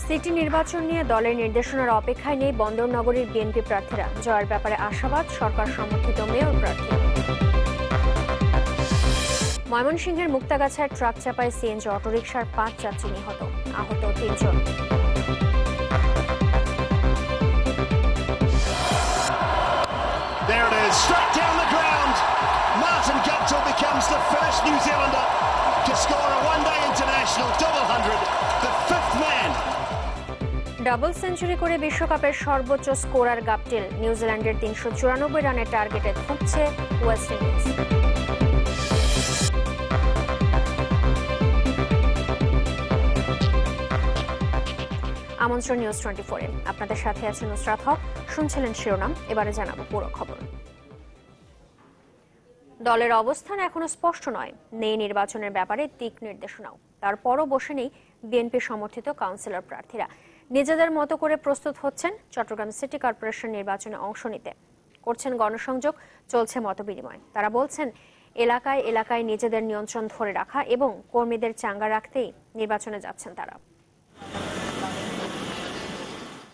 City নির্বাচন নিয়ে দলের নির্দেশনার অপেক্ষায় নেই বন্দর নগরীর বিএনপি প্রার্থীরা। জয়ের ব্যাপারে আশাবাদ সরকার সমর্থিত মেয়র প্রার্থী। ময়মনসিংহের মুক্তাগাছায় ট্রাক চাপায় সিএনজি অটোরিকশার 5 যাত্রী নিহত, আহত 3 জন। There it is, straight down the ground. Martin Guptill becomes the first New Zealander to score a one-day international double hundred, the 5th man. Double century করে বিশ্বকাপের সর্বোচ্চ স্কোরার গাপটিল। নিউজিল্যান্ডের 394 রানের টার্গেটে ধুঁকছে ওয়েস্ট ইন্ডিজ। আমন্ত্রণ নিউজ 24-এ আপনাদের সাথে আছে নুসরাত হক। শুনছিলেন শিরোনাম, এবারে জানাবো পুরো খবর। দলের অবস্থান এখনো স্পষ্ট নয়, নেই নির্বাচনের ব্যাপারে দিক নির্দেশনাও। তারপরও বসে নেই বিএনপি সমর্থিত কাউন্সিলর প্রার্থীরা। নিজেদের মতো করে প্রস্তুত হচ্ছেন চট্টগ্রাম সিটি কর্পোরেশন নির্বাচনে অংশ নিতে। করছেন গণসংযোগ, চলছে মতবিনিময়। তারা বলছেন এলাকায় এলাকায় নিজেদের নিয়ন্ত্রণ ধরে রাখা এবং কর্মীদের চাঙ্গা রাখতেই নির্বাচনে যাচ্ছেন তারা।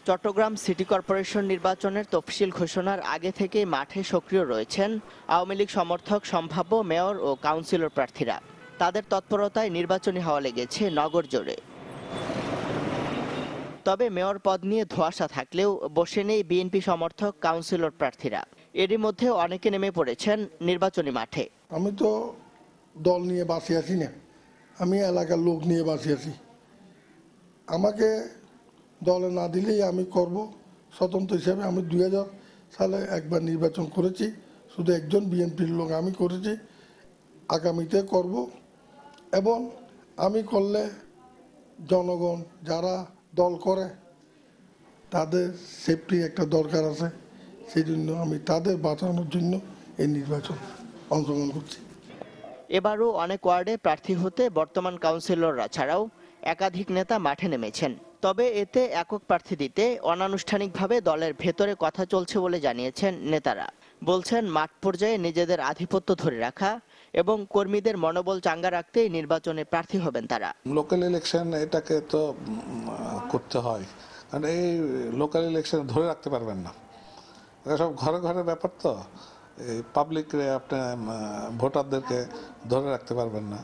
চট্টগ্রাম সিটি কর্পোরেশন নির্বাচনের তফসিল ঘোষণার আগে থেকে মাঠে সক্রিয় রয়েছেন আওয়ামী লীগ সমর্থক সম্ভাব্য মেয়র ও কাউন্সিলর প্রার্থীরা। তাদের তৎপরতায় নির্বাচনী হাওয়া লেগেছে নগর জুড়ে। তবে মেয়র পদ নিয়ে ধোঁয়াশা থাকলেও বসে নেই বিএনপি সমর্থক কাউন্সিলর প্রার্থীরা। এরই মধ্যে অনেকে নেমে পড়েছেন নির্বাচনী মাঠে। আমি তো দল নিয়ে বাসি আছি না, আমি এলাকার লোক নিয়ে বাসি আছি। আমাকে দলে না দিলেই আমি করব স্বতন্ত্র হিসেবে। আমি 2000 সালে একবার নির্বাচন করেছি, শুধু একজন বিএনপির লোক আমি করেছি, আগামীতে করব। এবং আমি করলে জনগণ যারা দল করে তাদের সেফটি একটা দরকার আছে, সেই জন্য আমি তাদের বাঁচানোর জন্য এই নির্বাচন অংশগ্রহণ করছি। এবারও অনেক ওয়ার্ডে প্রার্থী হতে বর্তমান কাউন্সিলররা ছাড়াও একাধিক নেতা মাঠে নেমেছেন। তবে এতে একক প্রার্থী দিতে অনানুষ্ঠানিকভাবে দলের ভেতরে কথা চলছে বলে জানিয়েছেন নেতারা। বলছেন মাঠ পর্যায়ে নিজেদের আধিপত্য ধরে রাখা এবং কর্মীদের মনোবল চাঙ্গা রাখতেই নির্বাচনে প্রার্থী হবেন তারা। লোকাল ইলেকশন এটাকে তো করতে হয়, কারণ এই লোকাল ইলেকশন ধরে রাখতে পারবেন না, এটা সব ঘরে ঘরে ব্যাপার। তো এই পাবলিকরে আপনি ভোটারদেরকে ধরে রাখতে পারবেন না।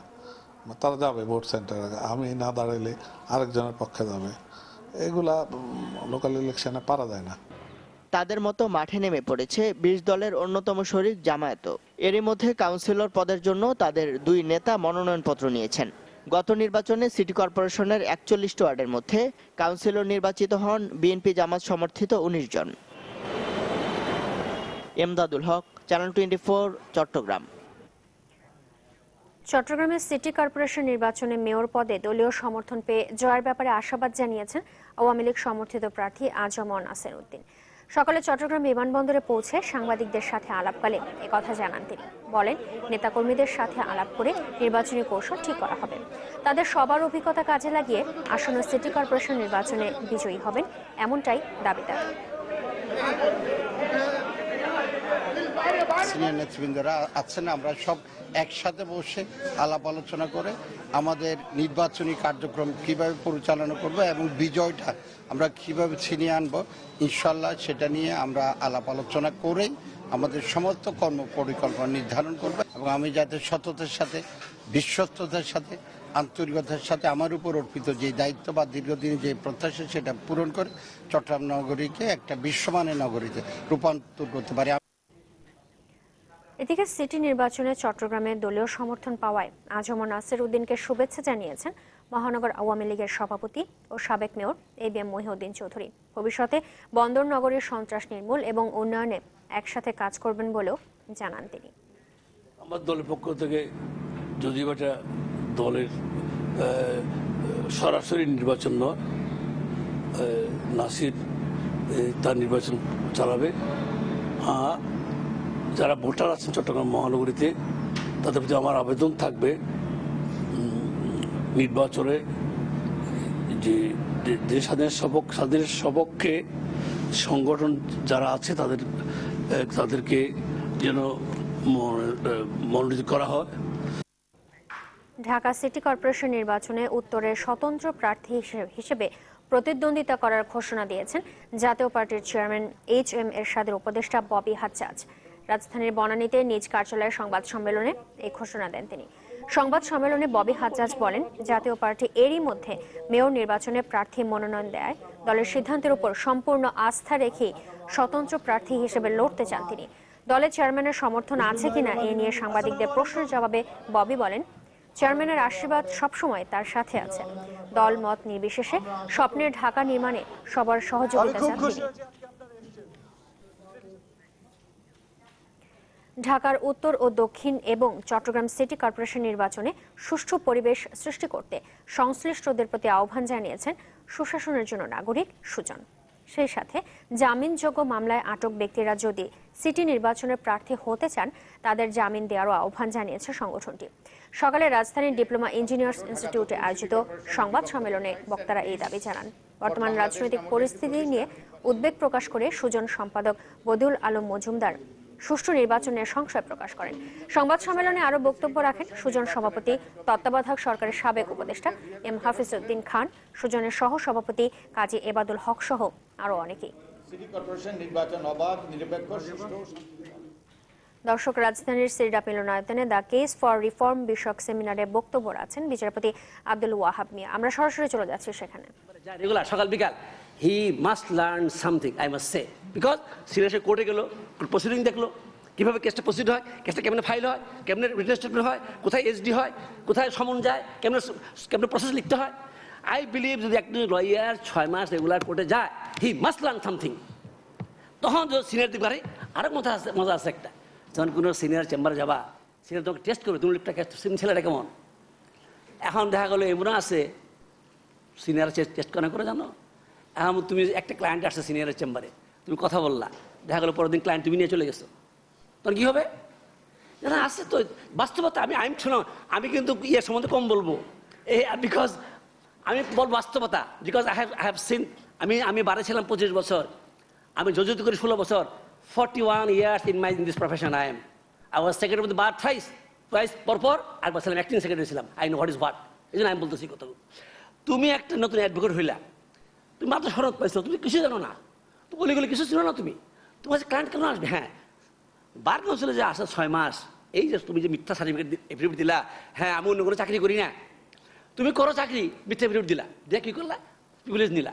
তারা যাবে ভোট সেন্টারে, আমি না দাঁড়াইলে আরেকজনের পক্ষে যাবে। এগুলা লোকাল ইলেকশনে পারা যায় না। তাদের মতো মাঠে নেমে পড়েছে 20 দলের অন্যতম শরিক জামায়াতও। এরই মধ্যে কাউন্সিলর পদের জন্য তাদের 2 নেতা মনোনয়নপত্র নিয়েছেন। গত নির্বাচনে সিটি কর্পোরেশনের 41 ওয়ার্ডের মধ্যে কাউন্সিলর নির্বাচিত হন বিএনপি জামাত সমর্থিত 19 জন। এমদাদুল হক, চ্যানেল 24, চট্টগ্রাম। চট্টগ্রামের সিটি কর্পোরেশন নির্বাচনে মেয়র পদে দলীয় সমর্থন পেয়ে জয়ের ব্যাপারে আশাবাদ জানিয়েছেন আওয়ামী লীগ সমর্থিত প্রার্থী আজম নাসির উদ্দিন। সকালে চট্টগ্রাম বিমানবন্দরে পৌঁছে সাংবাদিকদের সাথে আলাপকালে একথা জানান তিনি। বলেন নেতাকর্মীদের সাথে আলাপ করে নির্বাচনী কৌশল ঠিক করা হবে। তাদের সবার অভিজ্ঞতা কাজে লাগিয়ে আসন্ন সিটি কর্পোরেশন নির্বাচনে বিজয়ী হবেন, এমনটাই দাবি তার। সিনিয়র নেতৃবৃন্দরা আছেন, আমরা সব একসাথে বসে আলাপ আলোচনা করে আমাদের নির্বাচনী কার্যক্রম কিভাবে পরিচালনা করব এবং বিজয়টা আমরা কিভাবে ছিনিয়ে আনবো ইনশাল্লাহ সেটা নিয়ে আমরা আলাপ আলোচনা করেই আমাদের সমস্ত কর্ম পরিকল্পনা নির্ধারণ করব। এবং আমি যাতে সততার সাথে, বিশ্বস্ততার সাথে, আন্তরিকতার সাথে আমার উপর অর্পিত যে দায়িত্ব বা দীর্ঘদিন যে প্রত্যাশা সেটা পূরণ করে চট্টগ্রাম নগরীকে একটা বিশ্বমানের নগরীতে রূপান্তর করতে পারি। এদিকে সিটি নির্বাচনে চট্টগ্রামে দলীয় সমর্থন পাওয়ায় আজম নাসির উদ্দিনকে শুভেচ্ছা জানিয়েছেন মহানগর আওয়ামী লীগের সভাপতি ও সাবেক মেয়র এবিএম মহিউদ্দিন চৌধুরী। ভবিষ্যতে বন্দর নগরীর সন্ত্রাস নির্মূল এবং উন্নয়নে একসাথে কাজ করবেন বলেও জানান তিনি। আমার দলের পক্ষ থেকে যদিও এটা দলের সরাসরি নির্বাচন নয়, নাসির তার নির্বাচন চালাবে। যারা ভোটার আছেন চট্টগ্রাম মহানগরীতে তাদের প্রতি আমার আবেদন থাকবে নির্বাচনে যে স্বাধীনের সপক্ষে সংগঠন যারা আছে তাদেরকে যেন মনোনীত করা হয়। ঢাকা সিটি কর্পোরেশন নির্বাচনে উত্তরের স্বতন্ত্র প্রার্থী হিসেবে প্রতিদ্বন্দ্বিতা করার ঘোষণা দিয়েছেন জাতীয় পার্টির চেয়ারম্যান HM এরশাদের উপদেষ্টা ববি হাজ্জাজ। রাজধানীর বনানীতে নিজ কার্যালয়ে সংবাদ সম্মেলনে এই ঘোষণা দেন তিনি। সংবাদ সম্মেলনে ববি হাজ্জাজ বলেন, জাতীয় পার্টি এরই মধ্যে মেয়র নির্বাচনে প্রার্থী মনোনয়ন দেয় দলের সিদ্ধান্তের উপর সম্পূর্ণ আস্থা রেখে স্বতন্ত্র প্রার্থী হিসেবে লড়তে চান তিনি। দলের চেয়ারম্যানের সমর্থন আছে কিনা এ নিয়ে সাংবাদিকদের প্রশ্নের জবাবে ববি বলেন, চেয়ারম্যানের আশীর্বাদ সবসময় তার সাথে আছে। দল মত নির্বিশেষে স্বপ্নের ঢাকা নির্মাণে সবার সহযোগিতা চান তিনি। ঢাকার উত্তর ও দক্ষিণ এবং চট্টগ্রাম সিটি কর্পোরেশন নির্বাচনে সুষ্ঠু পরিবেশ সৃষ্টি করতে সংশ্লিষ্টদের প্রতি আহ্বান জানিয়েছেন সুশাসনের জন্য নাগরিক সুজন। সেই সাথে জামিনযোগ্য মামলায় আটক ব্যক্তিরা যদি সিটি নির্বাচনের প্রার্থী হতে চান তাদের জামিন দেওয়ারও আহ্বান জানিয়েছে সংগঠনটি। সকালে রাজধানীর ডিপ্লোমা ইঞ্জিনিয়ার্স ইনস্টিটিউটে আয়োজিত সংবাদ সম্মেলনে বক্তারা এই দাবি জানান। বর্তমান রাজনৈতিক পরিস্থিতি নিয়ে উদ্বেগ প্রকাশ করে সুজন সম্পাদক বদিউল আলম মজুমদার সুষ্ঠু নির্বাচনের সংশয় প্রকাশ করেন। সংবাদ সম্মেলনে আরো বক্তব্য রাখেন সুজন সভাপতি তত্ত্বাবধায়ক সরকারের সাবেক উপদেষ্টা এম হাফিজউদ্দিন খান, সুজনের সহ সভাপতি কাজী এবাদুল হক সহ আরো অনেকেই। সিটি কর্পোরেশন নির্বাচন অবাধ, নিরপেক্ষ, সুষ্ঠু। দর্শক, রাজধানীর সিরডাপ মিলনায়তনে দ্য কেস ফর রিফর্ম বিষয়ক সেমিনারে বক্তব্য রাখছেন বিচারপতি আব্দুল ওয়াহাব মিয়া। আমরা সরাসরি চলে যাচ্ছি সেখানে। রেগুলার সকাল বিকাল he must learn something, I must say, because seriously কোর্টে গেল, প্রসিডিং দেখলো কিভাবে কেসটা প্রসিড হয়, কেসটা কেমনে ফাইল হয়, কেমনে রিটেন স্টেটমেন্ট হয়, কোথায় এসডি হয়, কোথায় সমন যায়, কেমনে প্রসেস লিখতে হয়। আই বিলিভ যদি একজন লয়ার 6 মাস রেগুলার কোর্টে যায়, হি মাস্ট লার্ন সামথিং। তখন যদি সিনিয়র দিতে পারে আরও মজা আছে একটা, যখন কোনো সিনিয়র চেম্বারে যাবা, সিনিয়র তোমাকে টেস্ট করবে, তুমি লিখটা ছেলেটা কেমন। এখন দেখা গেলো এমনও আছে সিনিয়র টেস্ট করে জানো, এখন তুমি একটা ক্লায়েন্ট আসছে সিনিয়রের চেম্বারে, তুমি কথা বললা, দেখা গেলো পরের দিন ক্লায়েন্ট তুমি নিয়ে চলে গেছো, তখন কী হবে? না আছে তো বাস্তবতা। আমি কিন্তু ইয়ের সম্বন্ধে কম বলবো, বিকজ আমি বলবো বাস্তবতা, বিকজ আই হ্যাভ সিন। আমি বারে ছিলাম 25 বছর, আমি জজুত করি 16 বছর, 41 years in this profession I am. I was secretary of the bar twice পরপর, আরেকবার ছিলাম অ্যাক্টিং সেক্রেটারি ছিলাম। I know what is what. এই জন্য আমি বলতেছি কথাগুলো। তুমি একটা নতুন অ্যাডভোকেট হইলা, তুমি মাত্র শরৎ পাইছো, তুমি কিছু জানো না, তো বলে গেলে কিছু ছিল না, তুমি তোমার কাছে ক্লায়েন্ট কেন আসবে? হ্যাঁ, বার কাউন্সিলে যে আসা 6 মাস, এই যে তুমি যে মিথ্যা সার্টিফিকেট এফিডেভিট দিলা, হ্যাঁ আমি অন্য কোনো চাকরি করি না, তুমি করো চাকরি, মিথ্যা এফিডেভিট দিলা, দিয়ে কী করলা, প্রিভিলেজ নিলা,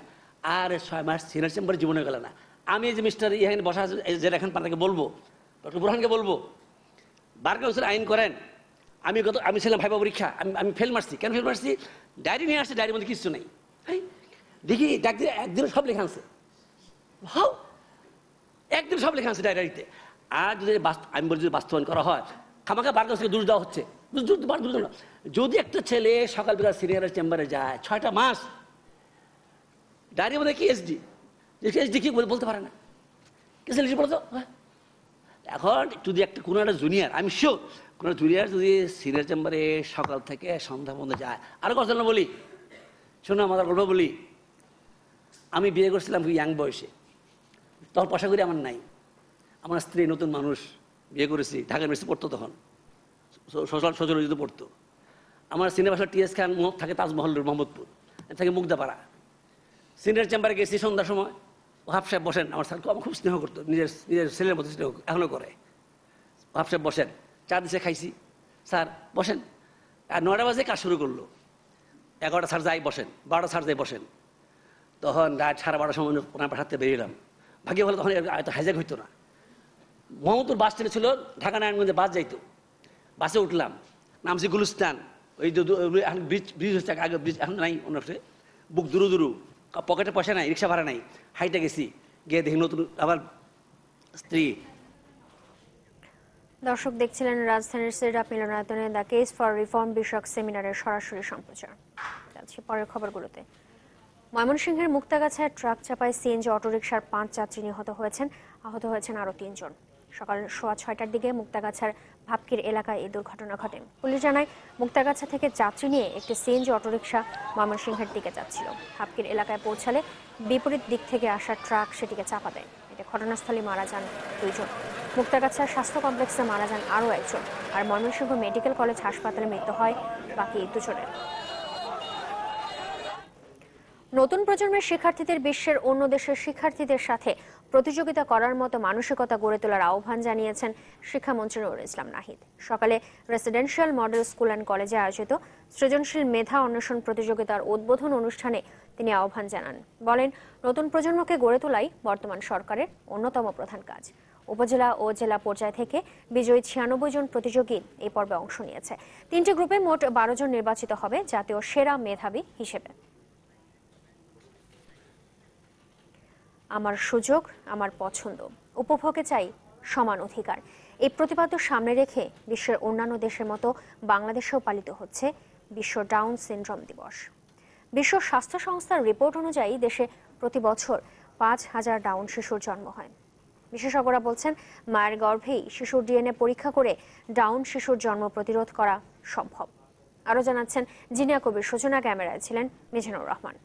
আর 6 মাস সিনিয়র চেম্বারে জীবনে গেল না। আমি এই যে মিস্টার এখানে বসা যে এখন তাকে বলবো, ডক্টর বুরহানকে বলবো, বার কাউন্সিল আইন করেন। আমি ছিলাম ভাইবা পরীক্ষা, আমি ফেল মারছি। কেন ফেল মারছি? ডায়েরি নিয়ে আসছে, ডায়েরির মধ্যে কিছু নেই। দেখি একদিনে সব লেখা আছে, হাও একদিন সব লেখা আছে ডায়েরিতে। আর যদি আমি বলি যদি বাস্তবায়ন করা হয়, খামাখা বার কাউন্সিলকে দোষ দেওয়া হচ্ছে। যদি একটা ছেলে সকাল বিকাল সিনিয়রের চেম্বারে যায় 6টা মাস, ডায়েরির মধ্যে কি এসডি কি বলতে পারে না, কিছু লিখে বলতো। এখন যদি কোনো একটা জুনিয়র, আমি শিওর কোনো জুনিয়র যদি সিনিয়র চেম্বারে সকাল থেকে সন্ধ্যা পর্যন্ত যায়। আরও কথা বলি, শোনো আমার গল্প বলি। আমি বিয়ে করছিলাম ইয়াং বয়সে, তখন পয়সা করি আমার নাই। আমার স্ত্রী নতুন মানুষ, বিয়ে করেছি, ঢাকা ইউনিভার্সিটি পড়তো, তখন সোশ্যালজিতে পড়তো। আমার সিনিয়র বাসা টিএস খান থাকে তাজমহল মোহাম্মদপুর, থাকে মুগদাপাড়া। সিনিয়র চেম্বারে গেছি সন্ধ্যার সময়, ওহাব সাহেব বসেন, আমার স্যারকে আমার খুব স্নেহ করতো, নিজের ছেলের মতো স্নেহ এখনও করে। ওহাব সাহেব বসেন, চা দিছে, খাইছি, স্যার বসেন। আর 9টা বাজে কাজ শুরু করলো, 11টা স্যার যাই বসেন, 12টা স্যার যাই বসেন। তখন রাত 12:30 সময় ওনার পাঠাতে বেরিয়েলাম। ভাগ্য ভালো তখন এত হাইজ্যাক হইতো না। মোহাম্মদপুর বাস স্ট্যান্ডে ছিল, ঢাকা নারায়ণগঞ্জে বাস যাইতো, বাসে উঠলাম, নামছি গুলিস্তান। ওই যে এখন ব্রিজ হচ্ছে, আগে ব্রিজ এখন নাই, অন্য বুক দুরু, পকেটে পয়সা নাই, রিক্সা ভাড়া নাই, হাইটে গেছি, গিয়ে দেখি নতুন আমার স্ত্রী। দর্শক দেখছিলেন রাজধানীর সিরডাপ মিলনায়তনে দ্য কেস ফর রিফর্ম বিষয়ক সেমিনারের সরাসরি সম্প্রচার। যাচ্ছি পরের খবরগুলোতে। ময়মনসিংহের মুক্তাগাছায় ট্রাক চাপায় সিএনজি অটোরিকশার 5 যাত্রী নিহত হয়েছেন, আহত হয়েছেন আরও 3 জন। সকাল 6:15টার দিকে মুক্তাগাছার ভাবকির এলাকায় এই দুর্ঘটনা ঘটে। পুলিশ জানায়, মুক্তাগাছা থেকে যাত্রী নিয়ে একটি সিএনজি অটোরিকশা ময়মনসিংহের দিকে যাচ্ছিল। ভাবকির এলাকায় পৌঁছালে বিপরীত দিক থেকে আসা ট্রাক সেটিকে চাপা দেয়। এতে ঘটনাস্থলে মারা যান 2 জন। মুক্তাগাছার স্বাস্থ্য কমপ্লেক্সে মারা যান আরও 1 জন, আর ময়মনসিংহ মেডিকেল কলেজ হাসপাতালে মৃত্যু হয় বাকি 2 জনের। নতুন প্রজন্মের শিক্ষার্থীদের বিশ্বের অন্য দেশের শিক্ষার্থীদের সাথে প্রতিযোগিতা করার মতো মানসিকতা গড়ে তোলার আহ্বান জানিয়েছেন শিক্ষামন্ত্রী নুরুল ইসলাম নাহিদ। সকালে রেসিডেন্সিয়াল মডেল স্কুল অ্যান্ড কলেজে আয়োজিত সৃজনশীল মেধা অন্বেষণ প্রতিযোগিতার উদ্বোধন অনুষ্ঠানে তিনি আহ্বান জানান। বলেন, নতুন প্রজন্মকে গড়ে তোলাই বর্তমান সরকারের অন্যতম প্রধান কাজ। উপজেলা ও জেলা পর্যায় থেকে বিজয়ী 96 জন প্রতিযোগী এই পর্বে অংশ নিয়েছে। 3টি গ্রুপে মোট 12 জন নির্বাচিত হবে জাতীয় সেরা মেধাবী হিসেবে। আমার সুযোগ, আমার পছন্দ, উপভোগে চাই সমান অধিকার, এই প্রতিপাদ্য সামনে রেখে বিশ্বের অন্যান্য দেশের মতো বাংলাদেশেও পালিত হচ্ছে বিশ্ব ডাউন সিনড্রোম দিবস। বিশ্ব স্বাস্থ্য সংস্থার রিপোর্ট অনুযায়ী দেশে প্রতি বছর 5,000 ডাউন শিশুর জন্ম হয়। বিশেষজ্ঞরা বলছেন, মায়ের গর্ভেই শিশুর ডিএনএ পরীক্ষা করে ডাউন শিশুর জন্ম প্রতিরোধ করা সম্ভব। আরও জানাচ্ছেন জিনিয়া কবির সূচনা, ক্যামেরায় ছিলেন মিজানুর রহমান।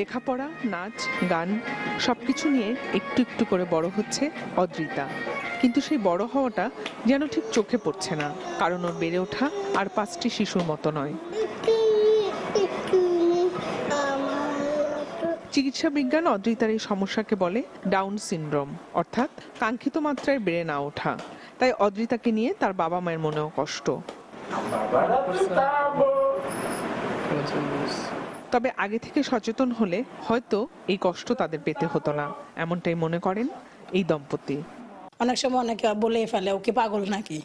লেখাপড়া, নাচ, গান সবকিছু নিয়ে একটু একটু করে বড় হচ্ছে অদ্রিতা। কিন্তু সেই বড় হওয়াটা যেন ঠিক চোখে পড়ছে না, কারণ ওর বেড়ে ওঠা আর 5টি শিশুর মতো নয়। চিকিৎসা বিজ্ঞান অদ্রিতার এই সমস্যাকে বলে ডাউন সিনড্রোম, অর্থাৎ কাঙ্ক্ষিত মাত্রায় বেড়ে না ওঠা। তাই অদ্রিতাকে নিয়ে তার বাবা মায়ের মনেও কষ্ট। তবে আগে থেকে সচেতন হলে হয়তো এই কষ্ট তাদের পেতে হতো না, এমনটাই মনে করেন এই দম্পতি। অনেক সময় অনেকে বলে ফেলে ওকে পাগল নাকি,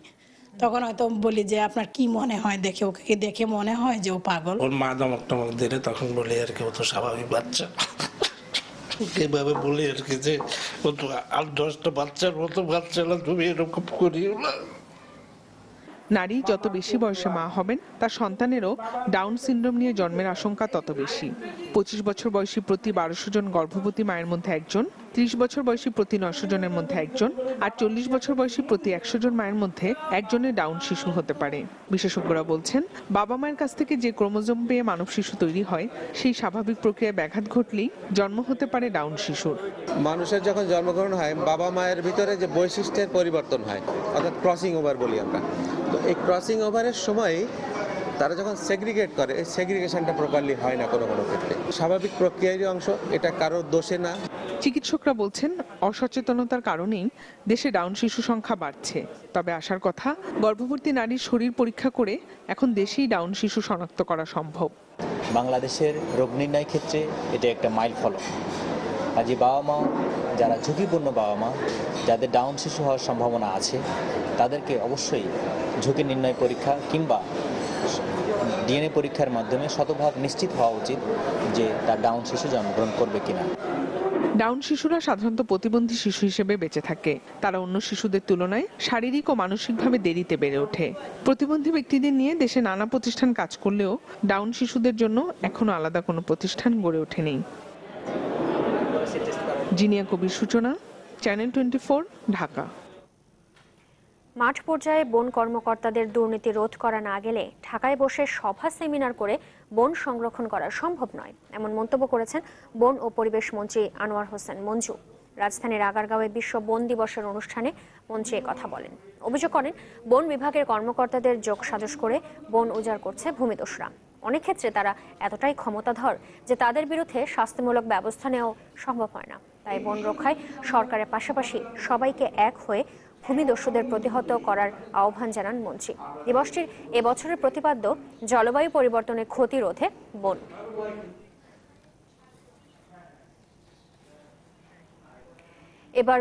তখন হয়তো বলি যে আপনার কি মনে হয়, দেখে ওকে দেখে মনে হয় যে ও পাগল। ওর মা ধমক টমক দিলে তখন বলি আর কি ও তো স্বাভাবিক বাচ্চা, এভাবে বলি আর কি যে ও তো 8-10টা বাচ্চার মতো বাচ্চা না, তুমি এরকম করিও না। নারী যত বেশি বয়সে মা হবেন তার সন্তানেরও ডাউন সিনড্রোম নিয়ে জন্মের আশঙ্কা তত বেশি। 25 বছর বয়সী প্রতি 1200 জন গর্ভবতী মায়ের মধ্যে একজন, 30 বছর বয়সী প্রতি 900 জনের মধ্যে একজন, আর 40 বছর বয়সী প্রতি 100 জন মায়ের মধ্যে একজনের ডাউন শিশু হতে পারে। বিশেষজ্ঞরা বলছেন, বাবা মায়ের কাছ থেকে যে ক্রোমোজোম পেয়ে মানব শিশু তৈরি হয়, সেই স্বাভাবিক প্রক্রিয়ায় ব্যাঘাত ঘটলেই জন্ম হতে পারে ডাউন শিশুর। মানুষের যখন জন্মগ্রহণ হয়, বাবা মায়ের ভিতরে যে বৈশিষ্ট্যের পরিবর্তন হয়, অর্থাৎ ক্রসিং ওভার বলি আমরা। তো এই ক্রসিং ওভারের সময় তারা যখন সেগ্রিগেট করে, এই সেগ্রিগেশনটা প্রপারলি হয় না কোনো কোনো ক্ষেত্রে। স্বাভাবিক প্রক্রিয়ারই অংশ, এটা কারোর দোষে না। চিকিৎসকরা বলছেন, অসচেতনতার কারণেই দেশে ডাউন শিশু সংখ্যা বাড়ছে। তবে আসার কথা, গর্ভবতী নারীর শরীর পরীক্ষা করে এখন দেশেই ডাউন শিশু শনাক্ত করা সম্ভব। বাংলাদেশের রোগ নির্ণয় ক্ষেত্রে এটা একটা মাইল ফলক। কাজে বাবা মা যারা ঝুঁকিপূর্ণ বাবা মা, যাদের ডাউন শিশু হওয়ার সম্ভাবনা আছে, তাদেরকে অবশ্যই ঝুঁকি নির্ণয় পরীক্ষা কিংবা ডিএনএ পরীক্ষার মাধ্যমে শতভাগ নিশ্চিত হওয়া উচিত যে তার ডাউন শিশু জন্মগ্রহণ করবে কিনা। ডাউন শিশুরা সাধারণত প্রতিবন্ধী শিশু হিসেবে বেঁচে থাকে। তারা অন্য শিশুদের তুলনায় শারীরিক ও মানসিকভাবে দেরিতে বেড়ে ওঠে। প্রতিবন্ধী ব্যক্তিদের নিয়ে দেশে নানা প্রতিষ্ঠান কাজ করলেও ডাউন শিশুদের জন্য এখনো আলাদা কোনো প্রতিষ্ঠান গড়ে ওঠেনি। জিনিয়া কবির সূচনা, চ্যানেল 24, ঢাকা। মাঠ পর্যায়ে বন কর্মকর্তাদের দুর্নীতি রোধ করা না গেলে ঢাকায় বসে সভা সেমিনার করে বন সংরক্ষণ করা সম্ভব নয়, এমন মন্তব্য করেছেন বন ও পরিবেশ মন্ত্রী আনোয়ার হোসেন মঞ্জু। রাজধানীর আগারগাঁওয়ে বিশ্ব বন দিবসের অনুষ্ঠানে মন্ত্রী কথা বলেন। অভিযোগ করেন, বন বিভাগের কর্মকর্তাদের যোগসাজশ করে বন উজাড় করছে ভূমিদস্যুরা। অনেক ক্ষেত্রে তারা এতটাই ক্ষমতাধর যে তাদের বিরুদ্ধে শাস্তিমূলক ব্যবস্থা নেওয়া সম্ভব হয় না। তাই বন রক্ষায় সরকারের পাশাপাশি সবাইকে এক হয়ে ভূমিদস্যুদের প্রতিহত করার আহ্বান জানান মন্ত্রী। দিবসটির এবছরের প্রতিপাদ্য জলবায়ু পরিবর্তনের ক্ষতি রোধে বন। এবার